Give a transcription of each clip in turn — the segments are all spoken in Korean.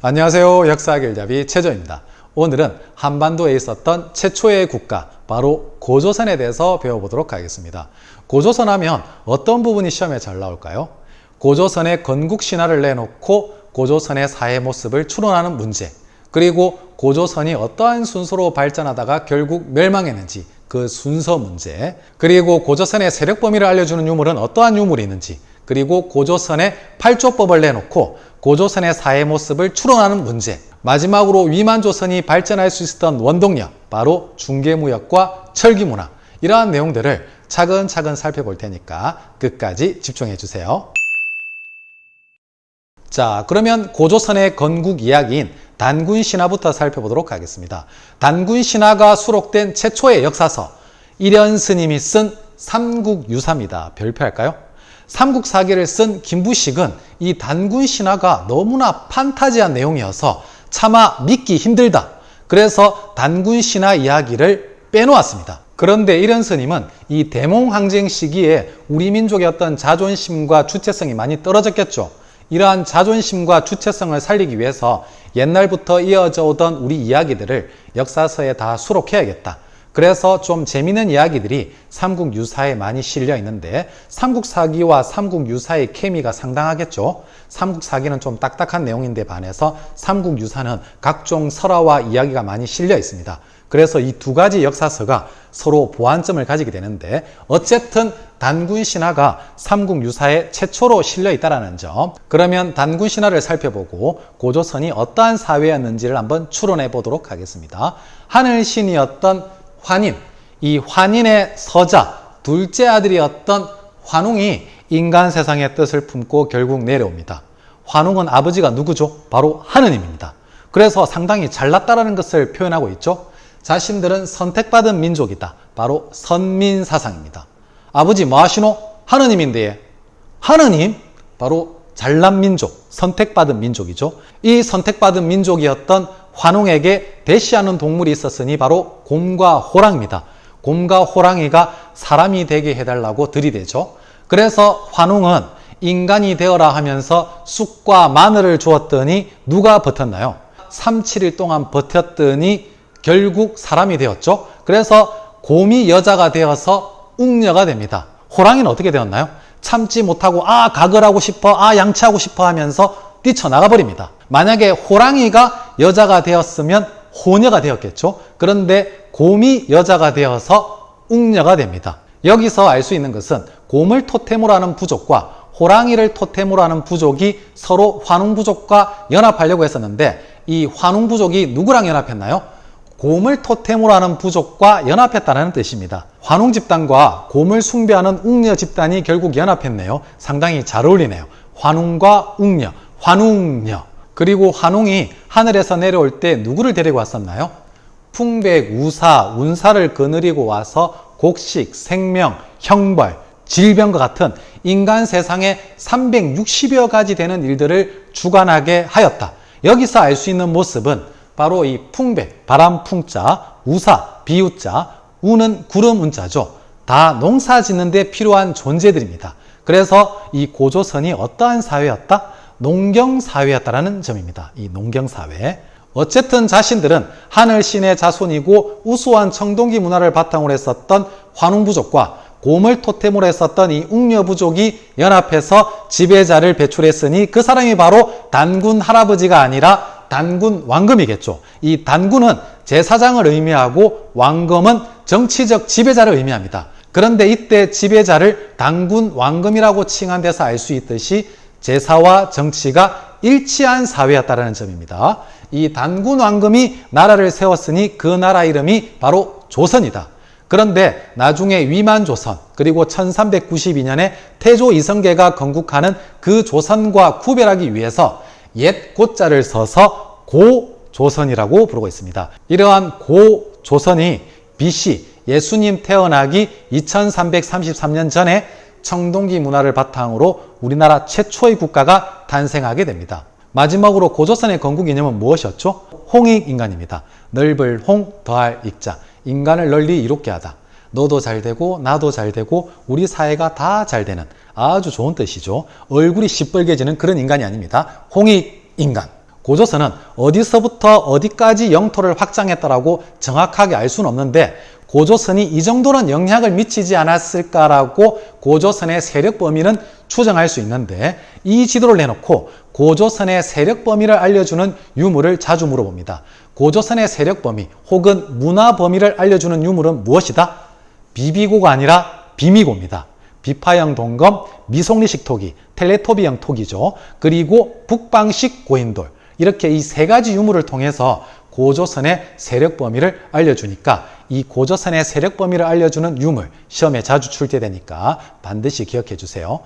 안녕하세요. 역사길잡이 최저입니다. 오늘은 한반도에 있었던 최초의 국가, 바로 고조선에 대해서 배워보도록 하겠습니다. 고조선 하면 어떤 부분이 시험에 잘 나올까요? 고조선의 건국신화를 내놓고 고조선의 사회 모습을 추론하는 문제, 그리고 고조선이 어떠한 순서로 발전하다가 결국 멸망했는지 그 순서 문제, 그리고 고조선의 세력 범위를 알려주는 유물은 어떠한 유물이 있는지, 그리고 고조선의 8조법을 내놓고 고조선의 사회 모습을 추론하는 문제, 마지막으로 위만조선이 발전할 수 있었던 원동력, 바로 중개무역과 철기문화, 이러한 내용들을 차근차근 살펴볼 테니까 끝까지 집중해 주세요. 자, 그러면 고조선의 건국 이야기인 단군신화부터 살펴보도록 하겠습니다. 단군신화가 수록된 최초의 역사서, 일현스님이 쓴 삼국유사입니다. 별표할까요? 삼국사기를 쓴 김부식은 이 단군신화가 너무나 판타지한 내용이어서 차마 믿기 힘들다. 그래서 단군신화 이야기를 빼놓았습니다. 그런데 일현스님은 이 대몽항쟁 시기에 우리 민족의 어떤 자존심과 주체성이 많이 떨어졌겠죠. 이러한 자존심과 주체성을 살리기 위해서 옛날부터 이어져 오던 우리 이야기들을 역사서에 다 수록해야겠다. 그래서 좀 재미있는 이야기들이 삼국유사에 많이 실려 있는데, 삼국사기와 삼국유사의 케미가 상당하겠죠. 삼국사기는 좀 딱딱한 내용인데 반해서 삼국유사는 각종 설화와 이야기가 많이 실려 있습니다. 그래서 이 두 가지 역사서가 서로 보완점을 가지게 되는데, 어쨌든 단군신화가 삼국유사에 최초로 실려 있다는 점. 그러면 단군신화를 살펴보고 고조선이 어떠한 사회였는지를 한번 추론해 보도록 하겠습니다. 하늘신이었던 환인, 이 환인의 서자, 둘째 아들이었던 환웅이 인간 세상의 뜻을 품고 결국 내려옵니다. 환웅은 아버지가 누구죠? 바로 하느님입니다. 그래서 상당히 잘났다라는 것을 표현하고 있죠. 자신들은 선택받은 민족이다. 바로 선민사상입니다. 아버지 뭐 하시노? 하느님인데, 하느님? 바로 잘난 민족, 선택받은 민족이죠. 이 선택받은 민족이었던 환웅에게 대시하는 동물이 있었으니 바로 곰과 호랑입니다. 곰과 호랑이가 사람이 되게 해달라고 들이대죠. 그래서 환웅은 인간이 되어라 하면서 쑥과 마늘을 주었더니 누가 버텼나요? 3, 7일 동안 버텼더니 결국 사람이 되었죠. 그래서 곰이 여자가 되어서 웅녀가 됩니다. 호랑이는 어떻게 되었나요? 참지 못하고 가글하고 싶어, 양치하고 싶어 하면서 뛰쳐나가 버립니다. 만약에 호랑이가 여자가 되었으면 호녀가 되었겠죠. 그런데 곰이 여자가 되어서 웅녀가 됩니다. 여기서 알 수 있는 것은 곰을 토템으로 하는 부족과 호랑이를 토템으로 하는 부족이 서로 환웅부족과 연합하려고 했었는데, 이 환웅부족이 누구랑 연합했나요? 곰을 토템으로 하는 부족과 연합했다는 뜻입니다. 환웅 집단과 곰을 숭배하는 웅녀 집단이 결국 연합했네요. 상당히 잘 어울리네요. 환웅과 웅녀, 환웅녀. 그리고 환웅이 하늘에서 내려올 때 누구를 데리고 왔었나요? 풍백, 우사, 운사를 거느리고 와서 곡식, 생명, 형벌, 질병과 같은 인간 세상에 360여 가지 되는 일들을 주관하게 하였다. 여기서 알 수 있는 모습은 바로 이 풍백, 바람 풍자, 우사, 비우자, 우는 구름 운자죠. 다 농사 짓는 데 필요한 존재들입니다. 그래서 이 고조선이 어떠한 사회였다? 농경사회였다라는 점입니다. 이 농경사회. 어쨌든 자신들은 하늘신의 자손이고 우수한 청동기 문화를 바탕으로 했었던 환웅부족과 곰을 토템으로 했었던 이 웅녀부족이 연합해서 지배자를 배출했으니 그 사람이 바로 단군 할아버지가 아니라 단군 왕검이겠죠. 이 단군은 제사장을 의미하고 왕검은 정치적 지배자를 의미합니다. 그런데 이때 지배자를 단군 왕검이라고 칭한 데서 알 수 있듯이 제사와 정치가 일치한 사회였다는 점입니다. 이 단군 왕검이 나라를 세웠으니 그 나라 이름이 바로 조선이다. 그런데 나중에 위만조선, 그리고 1392년에 태조 이성계가 건국하는 그 조선과 구별하기 위해서 옛 고자를 써서 고조선이라고 부르고 있습니다. 이러한 고조선이 BC, 예수님 태어나기 2333년 전에 청동기 문화를 바탕으로 우리나라 최초의 국가가 탄생하게 됩니다. 마지막으로 고조선의 건국 이념은 무엇이었죠? 홍익인간입니다. 넓을 홍, 더할 익자. 인간을 널리 이롭게 하다. 너도 잘 되고 나도 잘 되고 우리 사회가 다 잘 되는 아주 좋은 뜻이죠. 얼굴이 시뻘개지는 그런 인간이 아닙니다. 홍익인간. 고조선은 어디서부터 어디까지 영토를 확장했다라고 정확하게 알 수는 없는데 고조선이 이 정도는 영향을 미치지 않았을까라고 고조선의 세력 범위는 추정할 수 있는데 이 지도를 내놓고 고조선의 세력 범위를 알려주는 유물을 자주 물어봅니다. 고조선의 세력 범위 혹은 문화 범위를 알려주는 유물은 무엇이다? 비비고가 아니라 비미고입니다. 비파형 동검, 미송리식 토기, 텔레토비형 토기죠. 그리고 북방식 고인돌. 이렇게 이 세 가지 유물을 통해서 고조선의 세력 범위를 알려주니까 이 고조선의 세력 범위를 알려주는 유물 시험에 자주 출제되니까 반드시 기억해 주세요.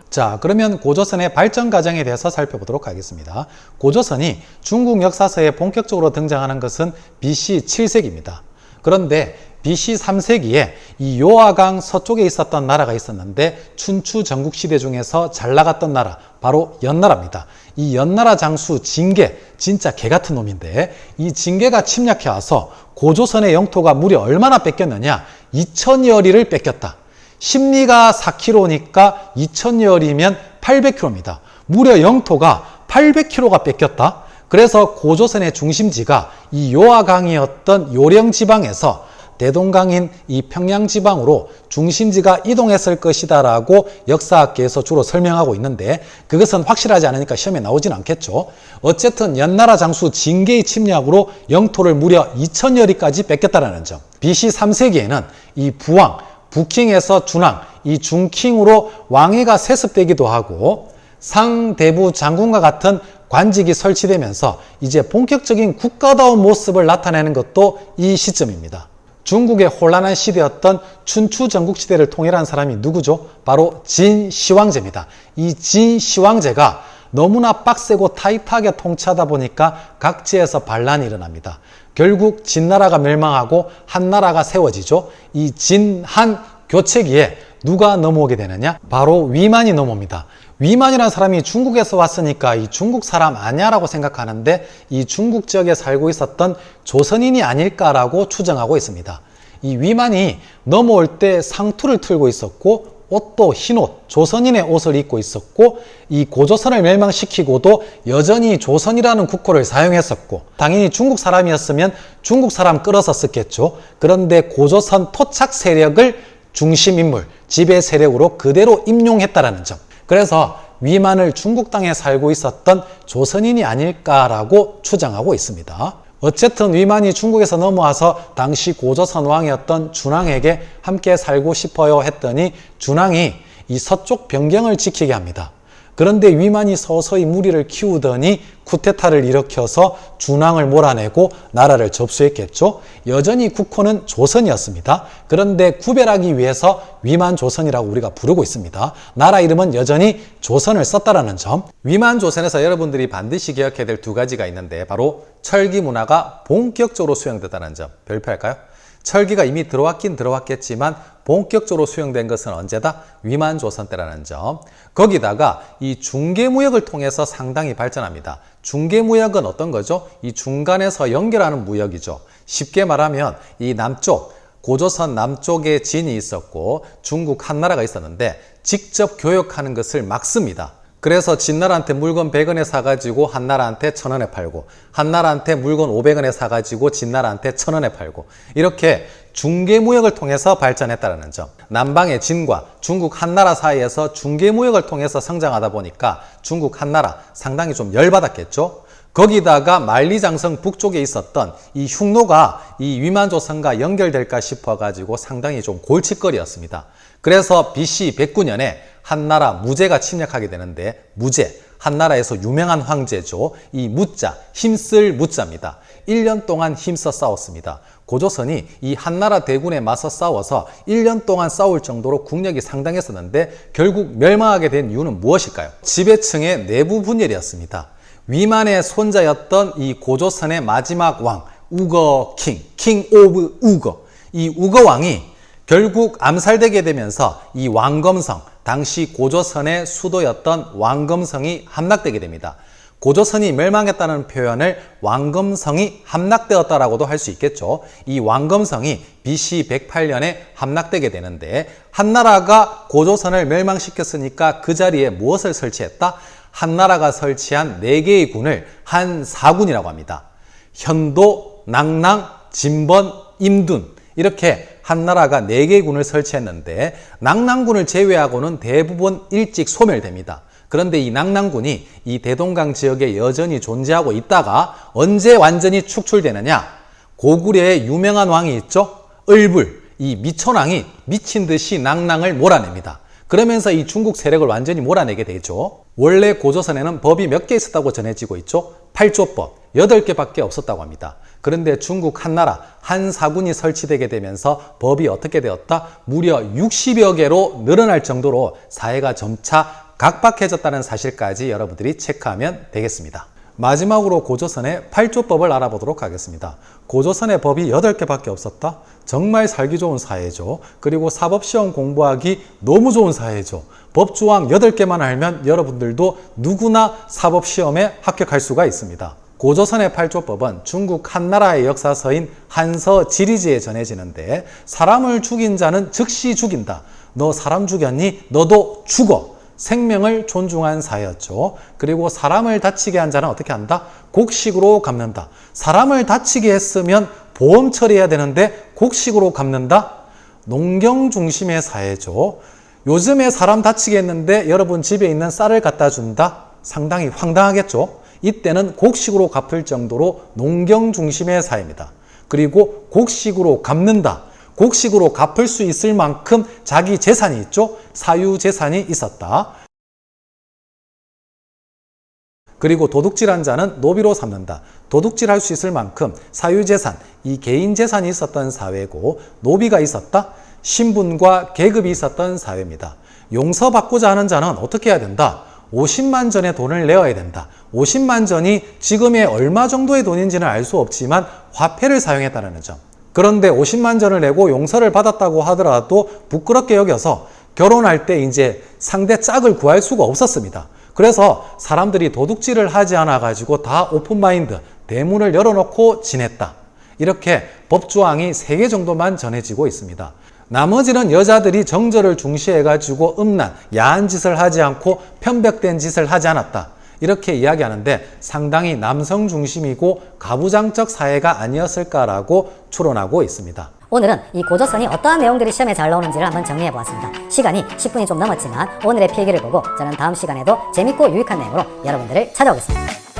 자, 그러면 고조선의 발전 과정에 대해서 살펴보도록 하겠습니다. 고조선이 중국 역사서에 본격적으로 등장하는 것은 BC 7세기입니다. 그런데 BC 3세기에 이 요하강 서쪽에 있었던 나라가 있었는데 춘추 전국시대 중에서 잘 나갔던 나라 바로 연나라입니다. 이 연나라 장수 징계, 진짜 개같은 놈인데 이 징계가 침략해 와서 고조선의 영토가 무려 얼마나 뺏겼느냐? 2000여리를 뺏겼다. 심리가 4km니까 2000여리면 800km입니다. 무려 영토가 800km가 뺏겼다. 그래서 고조선의 중심지가 이 요하강이었던 요령지방에서 대동강인 이 평양지방으로 중심지가 이동했을 것이다라고 역사학계에서 주로 설명하고 있는데 그것은 확실하지 않으니까 시험에 나오진 않겠죠. 어쨌든 연나라 장수 징계의 침략으로 영토를 무려 2000여리까지 뺏겼다는 점. BC 3세기에는 이 부왕, 부킹에서 준왕, 이 중킹으로 왕위가 세습되기도 하고 상대부 장군과 같은 관직이 설치되면서 이제 본격적인 국가다운 모습을 나타내는 것도 이 시점입니다. 중국의 혼란한 시대였던 춘추 전국시대를 통일한 사람이 누구죠? 바로 진시황제입니다. 이 진시황제가 너무나 빡세고 타이트하게 통치하다 보니까 각지에서 반란이 일어납니다. 결국 진나라가 멸망하고 한나라가 세워지죠. 이 진한 교체기에 누가 넘어오게 되느냐? 바로 위만이 넘어옵니다. 위만이라는 사람이 중국에서 왔으니까 이 중국 사람 아니야라고 생각하는데 이 중국 지역에 살고 있었던 조선인이 아닐까라고 추정하고 있습니다. 이 위만이 넘어올 때 상투를 틀고 있었고 옷도 흰옷, 조선인의 옷을 입고 있었고 이 고조선을 멸망시키고도 여전히 조선이라는 국호를 사용했었고 당연히 중국 사람이었으면 중국 사람 끌어서 썼겠죠. 그런데 고조선 토착 세력을 중심인물, 지배 세력으로 그대로 임용했다라는 점. 그래서 위만을 중국 땅에 살고 있었던 조선인이 아닐까라고 추정하고 있습니다. 어쨌든 위만이 중국에서 넘어와서 당시 고조선 왕이었던 준왕에게 함께 살고 싶어요 했더니 준왕이 이 서쪽 변경을 지키게 합니다. 그런데 위만이 서서히 무리를 키우더니 쿠데타를 일으켜서 준왕을 몰아내고 나라를 접수했겠죠. 여전히 국호는 조선이었습니다. 그런데 구별하기 위해서 위만 조선이라고 우리가 부르고 있습니다. 나라 이름은 여전히 조선을 썼다라는 점. 위만 조선에서 여러분들이 반드시 기억해야 될 두 가지가 있는데 바로 철기 문화가 본격적으로 수용됐다는 점. 별표할까요? 철기가 이미 들어왔긴 들어왔겠지만 본격적으로 수용된 것은 언제다? 위만 조선 때라는 점. 거기다가 이 중개무역을 통해서 상당히 발전합니다. 중개무역은 어떤 거죠? 이 중간에서 연결하는 무역이죠. 쉽게 말하면 이 남쪽, 고조선 남쪽에 진이 있었고 중국 한나라가 있었는데 직접 교역하는 것을 막습니다. 그래서 진나라한테 물건 100원에 사가지고 한나라한테 1000원에 팔고 한나라한테 물건 500원에 사가지고 진나라한테 1000원에 팔고 이렇게 중개무역을 통해서 발전했다는 점. 남방의 진과 중국 한나라 사이에서 중개무역을 통해서 성장하다 보니까 중국 한나라 상당히 좀 열받았겠죠. 거기다가 만리장성 북쪽에 있었던 이 흉노가 이 위만조선과 연결될까 싶어가지고 상당히 좀 골칫거리였습니다. 그래서 BC 109년에 한나라 무제가 침략하게 되는데 무제, 한나라에서 유명한 황제죠. 이 무자, 힘쓸 무자입니다. 1년 동안 힘써 싸웠습니다. 고조선이 이 한나라 대군에 맞서 싸워서 1년 동안 싸울 정도로 국력이 상당했었는데 결국 멸망하게 된 이유는 무엇일까요? 지배층의 내부 분열이었습니다. 위만의 손자였던 이 고조선의 마지막 왕, 우거 킹 오브 우거. 이 우거 왕이 결국 암살되게 되면서 이 왕검성, 당시 고조선의 수도였던 왕검성이 함락되게 됩니다. 고조선이 멸망했다는 표현을 왕검성이 함락되었다라고도 할 수 있겠죠. 이 왕검성이 BC 108년에 함락되게 되는데 한나라가 고조선을 멸망시켰으니까 그 자리에 무엇을 설치했다? 한나라가 설치한 4개의 군을 한사군이라고 합니다. 현도, 낙랑, 진번, 임둔 이렇게 한나라가 4개의 군을 설치했는데 낙랑군을 제외하고는 대부분 일찍 소멸됩니다. 그런데 이 낙랑군이 이 대동강 지역에 여전히 존재하고 있다가 언제 완전히 축출되느냐? 고구려의 유명한 왕이 있죠? 을불, 이 미천왕이 미친 듯이 낙랑을 몰아냅니다. 그러면서 이 중국 세력을 완전히 몰아내게 되죠. 원래 고조선에는 법이 몇 개 있었다고 전해지고 있죠. 8조법, 8개밖에 없었다고 합니다. 그런데 중국 한나라, 한사군이 설치되게 되면서 법이 어떻게 되었다? 무려 60여 개로 늘어날 정도로 사회가 점차 각박해졌다는 사실까지 여러분들이 체크하면 되겠습니다. 마지막으로 고조선의 8조법을 알아보도록 하겠습니다. 고조선의 법이 8개밖에 없었다? 정말 살기 좋은 사회죠. 그리고 사법시험 공부하기 너무 좋은 사회죠. 법조항 8개만 알면 여러분들도 누구나 사법시험에 합격할 수가 있습니다. 고조선의 8조법은 중국 한나라의 역사서인 한서지리지에 전해지는데 사람을 죽인 자는 즉시 죽인다. 너 사람 죽였니? 너도 죽어. 생명을 존중한 사회였죠. 그리고 사람을 다치게 한 자는 어떻게 한다? 곡식으로 갚는다. 사람을 다치게 했으면 보험 처리해야 되는데 곡식으로 갚는다? 농경 중심의 사회죠. 요즘에 사람 다치게 했는데 여러분 집에 있는 쌀을 갖다 준다? 상당히 황당하겠죠. 이때는 곡식으로 갚을 정도로 농경 중심의 사회입니다. 그리고 곡식으로 갚는다. 곡식으로 갚을 수 있을 만큼 자기 재산이 있죠. 사유재산이 있었다. 그리고 도둑질한 자는 노비로 삼는다. 도둑질할 수 있을 만큼 사유재산, 이 개인재산이 있었던 사회고 노비가 있었다. 신분과 계급이 있었던 사회입니다. 용서받고자 하는 자는 어떻게 해야 된다? 50만 전의 돈을 내어야 된다. 50만 전이 지금의 얼마 정도의 돈인지는 알 수 없지만 화폐를 사용했다는 점. 그런데 50만 전을 내고 용서를 받았다고 하더라도 부끄럽게 여겨서 결혼할 때 이제 상대 짝을 구할 수가 없었습니다. 그래서 사람들이 도둑질을 하지 않아 가지고 다 오픈마인드, 대문을 열어놓고 지냈다. 이렇게 법조항이 3개 정도만 전해지고 있습니다. 나머지는 여자들이 정절을 중시해 가지고 음란, 야한 짓을 하지 않고 편벽된 짓을 하지 않았다. 이렇게 이야기하는데 상당히 남성 중심이고 가부장적 사회가 아니었을까라고 추론하고 있습니다. 오늘은 이 고조선이 어떠한 내용들이 시험에 잘 나오는지를 한번 정리해 보았습니다. 시간이 10분이 좀 넘었지만 오늘의 필기를 보고 저는 다음 시간에도 재밌고 유익한 내용으로 여러분들을 찾아오겠습니다.